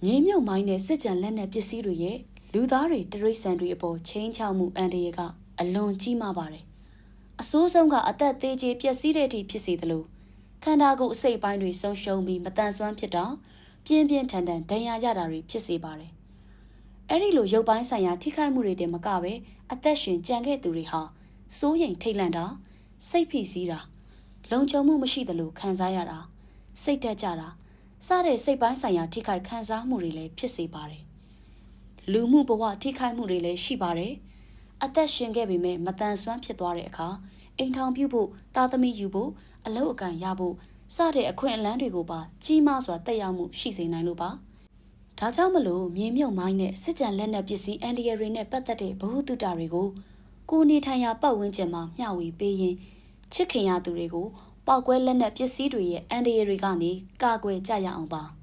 မြေမြုပ်မိုင်းနဲ့စစ်ကြံလက်နက်ပစ္စည်းတွေရဲ့လူသားတွေတရိษံတွေအပေါ်ချင်းချောက်မှုအန္တရာယ်ကအလွန်ကြီးမားပါတယ်။အဆိုးဆုံးကအသက်သေးကြီးပျက်စီးတဲ့အထိဖြစ်စေသလိုခန္ဓာကိုယ်အစိတ်ပိုင်းတွေဆုံးရှုံးပြီးမတန်ဆွမ်းဖြစ်တာပြင်းပြင်းထန်ထန်ဒဏ်ရာရတာတွေဖြစ်စေပါတယ်။အဲ့ဒီလိုရုပ်ပိုင်းဆိုင်ရာထိခိုက်မှုတွေတည်းမကပဲအသက်ရှင်ကြံခဲ့သူတွေဟာစိုးရိမ်ထိတ်လန့်တာစိတ်ဖိစီးတာလုံခြုံမှုမရှိသလိုခံစားရတာစိတ်တက်ကြတာစတဲ့စိတ်ပိုင်းဆိုင်ရာထိခိုက်ခံစားမှုတွေလည်းဖြစ်စေပါတယ်။လူမှုဘဝထိခိုက်မှုတွေလည်းရှိပါတယ်။အသက်ရှင်ခဲ့ပေမဲ့မတန်ဆွမ်းဖြစ်သွားတဲ့အခါအိမ်ထောင်ပြုဖို့သားသမီးယူဖို့အလုပ်အကံရဖို့စတဲ့အခွင့်အလမ်းတွေကိုပါကြီးမားစွာတက်ရောက်မှုရှိစေနိုင်လို့ပါ။ဒါကြောင့်မလို့မြေမြုပ်မိုင်းနဲ့စစ်ကြံလက်နက်ပစ္စည်းအန်ဒီရတွေနဲ့ပတ်သက်တဲ့ဗဟုသုတတွေကိုကိုနေထိုင်ရာပတ်ဝန်းကျင်မှာမျှဝေပေးရင်ချစ်ခင်ရသူတွေကိုပောက်ကွဲလက်နက်ပစ္စည်းတွေရဲ့အန်ဒီရတွေကနေကာကွယ်ကြရအောင်ပါ။